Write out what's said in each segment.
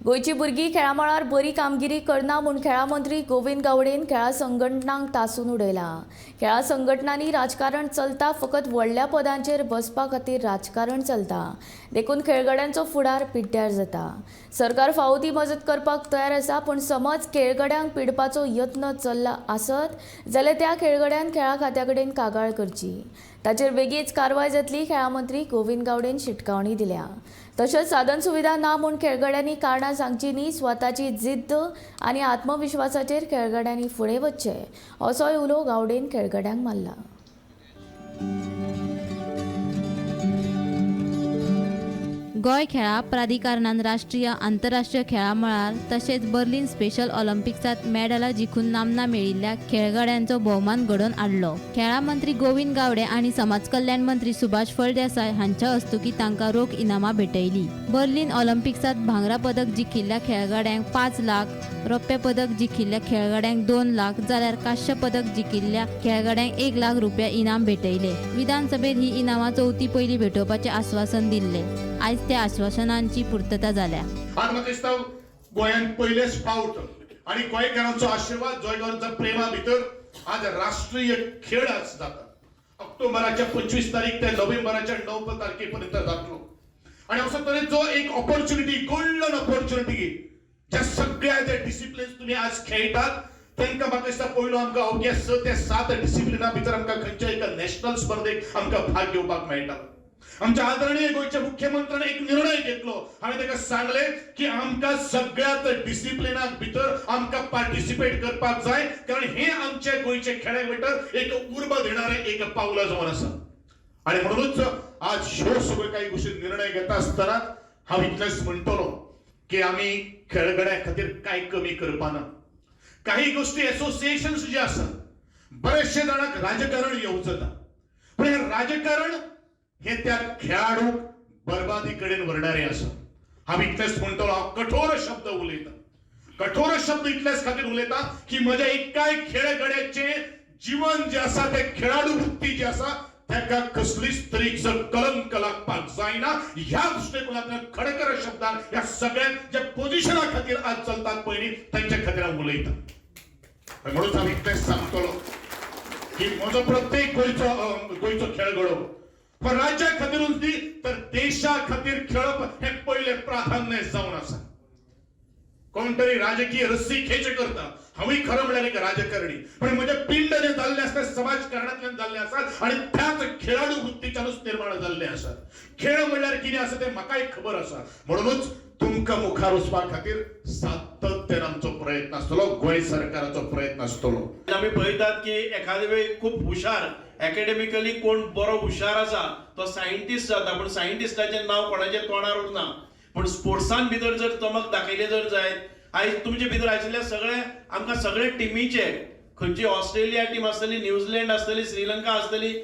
गोयची भुरगीं खेळा मळार बरी कामगिरी करना म्हूण खेळा मंत्री गोविंद गावडेन खेळा संघटनांक तासून उडयला। खेळा संघटनांनी राजकारण चलता, फकत व्हडल्या पदांचेर बसपा खातीर राजकारण चलता, देखून खेळगड्यांचो फुडार पिड्ड्यार जाता। सरकार फावो ती मजत करपाक तयार आसा, पण समज खेळगड्यांक पिडपाचो यत्न चल्ला आसत जाल्यार त्या खेळगड्यान खेळा खात्या कडेन कागाळ करची। ताचेर बेगीच कारवाय जातली, खेळा मंत्री गोविंद गावडेन शिटकावणी दिल्या। तशेंच साधन सुविधा ना म्हूण खेळगड्यांनी कारणां सांगची न्ही, स्वताची जिद्द आनी आत्मविश्वासाचेर खेळगड्यांनी फुडें वचचें, असोय उलो गावडेन खेळगड्यांक मारला। गोंय खेळा प्राधिकरणान राष्ट्रीय आंतरराष्ट्रीय खेळा मळार तशेंच बर्लिन स्पेशल ऑलिंपिक्सात मेडलां जिखून नामना मेळिल्ल्या खेळगड्यांचो भोवमान घडोवन हाडलो। खेळा मंत्री गोविंद गावडे आनी समाज कल्याण मंत्री सुभाष फळदेसाय हांच्या हस्तुकी तांकां रोख इनामां भेटयलीं। बर्लिन ऑलिंपिक्सात भांगरा पदक जिखिल्ल्या खेळगड्यांक 5 लाख, रौप्य पदक जिखिल्ल्या खेळगड्यांक 2 लाख जाल्यार कांस्य पदक जिखिल्ल्या खेळगड्यांक 1 लाख रुपया इनाम भेटयले। विधानसभेत ही इनामां चवथी पयलीं भेटोवपाचें आश्वासन दिल्लें। आयज त्या आश्वासनांची पूर्तता जाल्या। आज म्हाका दिसता गोंयांत पयलेच फावट आनी गोंयकारांचो आशिर्वाद, गोंयकारांच्या प्रेमा भितर आज राष्ट्रीय खेळ आज जाता। ऑक्टोबराच्या 25 तारीख ते नोव्हेंबराच्या 9 तारखेपर्यंत जातलो आनी असो तरेचो एक ऑपॉर्च्युनिटी, गोल्डन ऑपॉर्च्युनिटी, ज्या सगळ्या जे डिसिप्लिन्स तुम्ही आज खेळटात तांकां म्हाका दिसता पयलो आमकां अवघ्या 6 ते 7 डिसिप्लिना भितर आमकां खंयच्या एका नॅशनल स्पर्धेक आमकां भाग घेवपाक मेळटा। आमच्या आदरणीय गोयच्या मुख्यमंत्र्यान एक निर्णय घेतलो, हांवें ताका सांगले की आमकां सगळ्यात डिसिप्लिनाक भितर आमकां पार्टिसिपेट करपाक जाय, कारण हे आमचे गोयचे खेळा भितर एक उर्बा देणारे एक पावला जावन आसा। आणि म्हणूनच आज ह्यो सगळ्यो काही गोष्टी निर्णय घेता आसतना हांव इतलेंच म्हणटलो की आमी खेळगड्यां खातीर कांय कमी करपाना। काही गोष्टी असोसिएशन्स जे आसात, बरेचशे जाणांक राजकारण येवचता, पण हे राजकारण हे त्या खेळाडूक बरबादी कडेन व्हरणारे आसा। हांव इतलेंच म्हणटलो, हांव कठोर शब्द उलयता, कठोर शब्द इतलेच खातीर उलयता की म्हज्या एकाय खेळगड्याचे जीवन जे आसा, ते खेळाडू वृत्ती जी आसा ताका कसलीच तरेचो कलंक लागपाक जायना, ह्या दृश्टिकोनांतल्यान खडकर शब्दान ह्या सगळ्या ज्या पोझिशना खातीर आज चलतात पळय न्ही, तांच्या खातीर हांव उलयता। म्हणून हांव इतलेंच सांगतलो की म्हजो प्रत्येक गोंयचो खेळगडो पण राज्या खातीरूच न्ही तर देशा खातीर खेळप हे पहिले प्राधान्य जावन आसा। कोण तरी राजकीय रस्सी खेच करता, हांवूय खरं म्हळ्यार एक राजकारणी, पण म्हजे पिंड जे जाल्ले आसता समाजकारणांतल्यान जाल्ले आसात आनी त्याच खेळाडू वृत्तीच्यानूच निर्माण जाल्ले आसात। खेळ म्हळ्यार कितें आसा तें म्हाकाय खबर आसा, म्हणूनच तुमकां मुखार वचपा खातीर सातत्यान आमचो प्रयत्न आसतलो, गोंय सरकाराचो प्रयत्न आसतलो। आमी पळयतात की एखादे वेळी खूप हुशार, अकॅडमिकली कोण बरो हुशार आसा तो सायंटिस्ट जाता, पण सायंटिस्टाचें नाव कोणाच्या तोंडार उरना। पण स्पोर्ट्सान भितर जर चमक दाखयली जर जायत, आयज तुमचे भितर आशिल्ले सगळे आमकां सगळे टिमीचे, खंयची ऑस्ट्रेलिया टीम आसतली, न्यूझीलंड आसतली, श्रीलंका आसतली,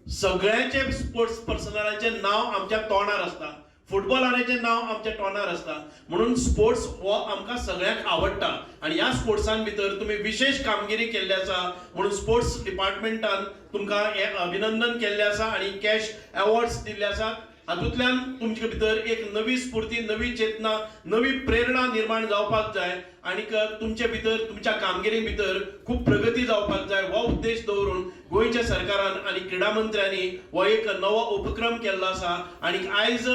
सगळ्यांचे स्पोर्ट्स पर्सनलांचे नाव आमच्या तोंडार आसता, फुटबॉलारांचे नाव आमच्या तोंडार आसता। म्हणून स्पोर्ट्स हो आमकां सगळ्यांक आवडटा आनी ह्या स्पोर्ट्सान भितर तुम्ही विशेष कामगिरी केल्ली आसा, म्हणून स्पोर्ट्स डिपार्टमेंटान तुमकां हे अभिनंदन केल्लें आसा आनी कॅश अवॉर्ड्स दिल्ले आसात। हातूंतल्यान तुमचे भितर एक नवी स्फूर्ती, नवी चेतना, नवी प्रेरणा निर्माण जावपाक जाय आनी तुमचे भितर, तुमच्या कामगिरी भितर खूप प्रगती जावपाक जाय, हो उद्देश दवरून गोंयच्या सरकारान आनी क्रीडा मंत्र्यांनी हो एक नवो उपक्रम केल्लो आसा। आनी आयज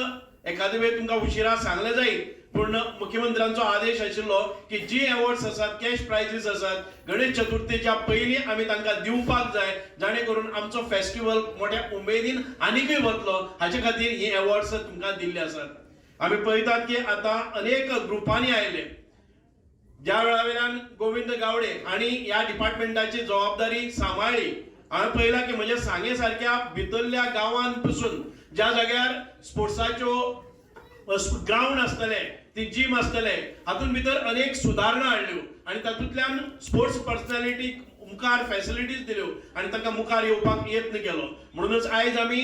एखादे वेळ तुमकां उशिरा सांगले जायत, पूण मुख्यमंत्र्यांचो आदेश आशिल्लो की जी अवॉर्ड्स आसात, कॅश प्राइजीस आसात, गणेश चतुर्थीच्या पयलीं आमी तांकां दिवपाक जाय, जाणे करून आमचो फेस्टिवल मोठ्या उमेदीन आनीकूय वतलो, हाचे खातीर ही अवॉर्ड्स तुमकां दिल्ले आसात। आमी पळयतात की आतां अनेक ग्रुपांनी आयले, ज्या वेळा वयल्यान गोविंद गावडे हांणी ह्या डिपार्टमेंटाची जबाबदारी सांबाळ्ळी, हांवें पळयलां की म्हज्या सांगे सारक्या भितरल्या गांवांत पसून ज्या जाग्यार स्पोर्ट्साच्यो ग्राउंड आसतले, ती जिम आसतले, हातून भितर अनेक सुदारणा हाडल्यो आनी तातूंतल्यान स्पोर्ट्स पर्सनॅलिटीक मुखार फॅसिलिटीज दिल्यो आनी तांकां मुखार येवपाक यत्न केलो। म्हणूनच आयज आमी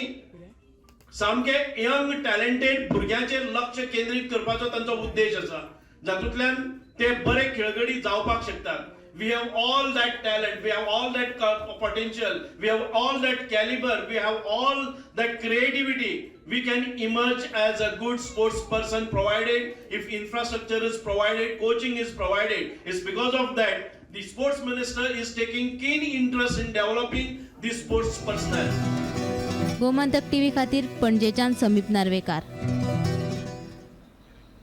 सामके यंग टॅलेंटेड भुरग्यांचेर लक्ष केंद्रीत करपाचो तांचो उद्देश आसा, जातूंतल्यान ते बरे खेळगडी जावपाक शकतात। we have all that talent, we have all that potential, we have all that caliber, we have all that creativity. We can emerge as a good sports person provided if infrastructure is provided, coaching is provided. It's because of that the sports minister is taking keen interest in developing the sports personnel. Gomantak TV खातीर पणजेच्यान समीप नार्वेकार.